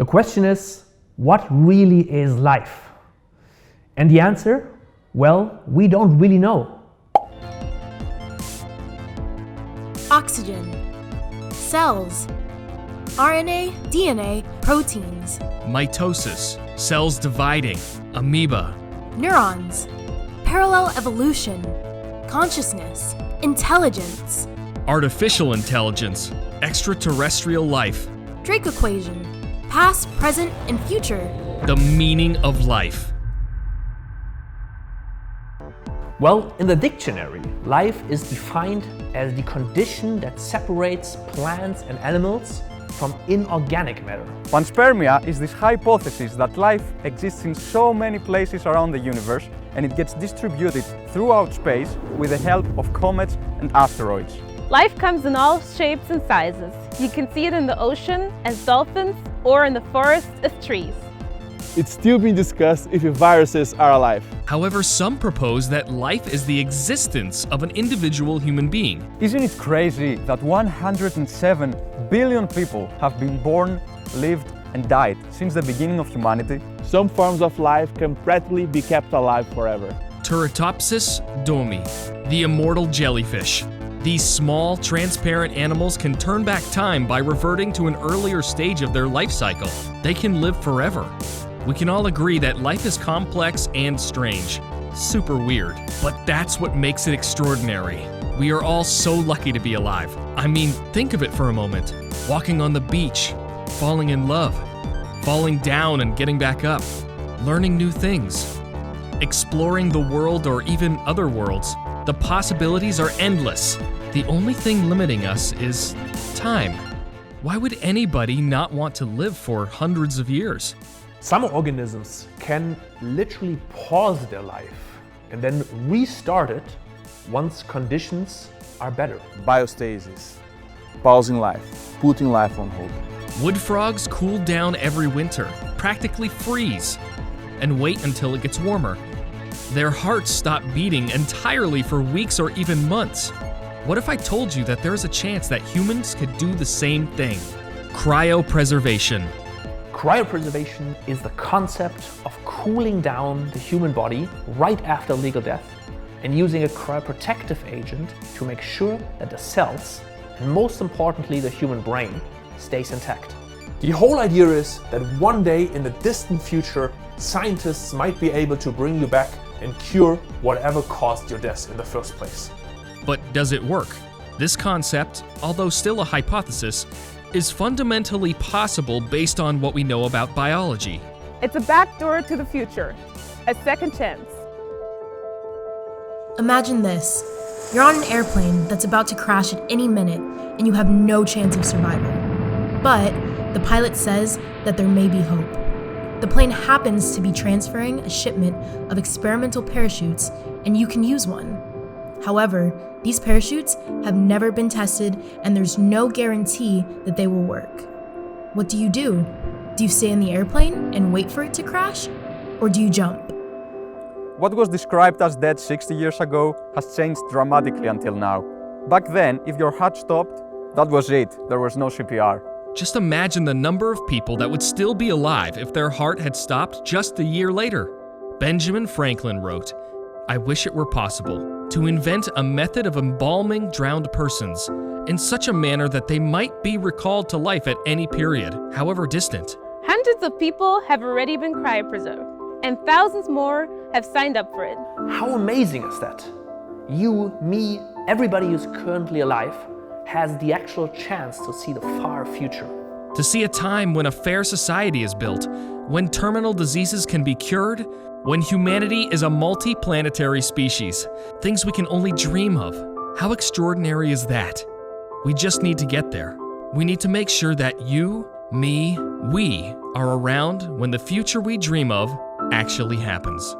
The question is, what really is life? And the answer? Well, we don't really know. Oxygen, cells, RNA, DNA, proteins, Mitosis, cells dividing, amoeba, neurons, parallel evolution, consciousness, intelligence, artificial intelligence, extraterrestrial life, Drake equation, past, present, and future. the meaning of life. Well, in the dictionary, life is defined as the condition that separates plants and animals from inorganic matter. Panspermia is this hypothesis that life exists in so many places around the universe and it gets distributed throughout space with the help of comets and asteroids. Life comes in all shapes and sizes. You can see it in the ocean as dolphins or in the forest as trees. It's still being discussed if viruses are alive. However, some propose that life is the existence of an individual human being. Isn't it crazy that 107 billion people have been born, lived and died since the beginning of humanity? Some forms of life can practically be kept alive forever. Turritopsis domi, the immortal jellyfish. These small, transparent animals can turn back time by reverting to an earlier stage of their life cycle. They can live forever. We can all agree that life is complex and strange. Super weird. But that's what makes it extraordinary. We are all so lucky to be alive. I mean, think of it for a moment. Walking on the beach, falling in love, falling down and getting back up, learning new things, exploring the world or even other worlds. The possibilities are endless. The only thing limiting us is time. Why would anybody not want to live for hundreds of years? Some organisms can literally pause their life and then restart it once conditions are better. Biostasis, pausing life, putting life on hold. Wood frogs cool down every winter, practically freeze, and wait until it gets warmer. Their hearts stop beating entirely for weeks or even months. What if I told you that there's a chance that humans could do the same thing? Cryopreservation. Cryopreservation is the concept of cooling down the human body right after legal death and using a cryoprotective agent to make sure that the cells, and most importantly the human brain, stays intact. The whole idea is that one day in the distant future, scientists might be able to bring you back and cure whatever caused your death in the first place. But does it work? This concept, although still a hypothesis, is fundamentally possible based on what we know about biology. It's a backdoor to the future, a second chance. Imagine this. You're on an airplane that's about to crash at any minute and you have no chance of survival. But the pilot says that there may be hope. The plane happens to be transferring a shipment of experimental parachutes and you can use one. However, these parachutes have never been tested and there's no guarantee that they will work. What do? Do you stay in the airplane and wait for it to crash? Or do you jump? What was described as dead 60 years ago has changed dramatically until now. Back then, if your heart stopped, that was it. There was no CPR. Just imagine the number of people that would still be alive if their heart had stopped just a year later. Benjamin Franklin wrote, "I wish it were possible to invent a method of embalming drowned persons in such a manner that they might be recalled to life at any period, however distant." Hundreds of people have already been cryopreserved, and thousands more have signed up for it. How amazing is that? You, me, everybody who's currently alive has the actual chance to see the far future. To see a time when a fair society is built, when terminal diseases can be cured, when humanity is a multi-planetary species, things we can only dream of. How extraordinary is that? We just need to get there. We need to make sure that you, me, we are around when the future we dream of actually happens.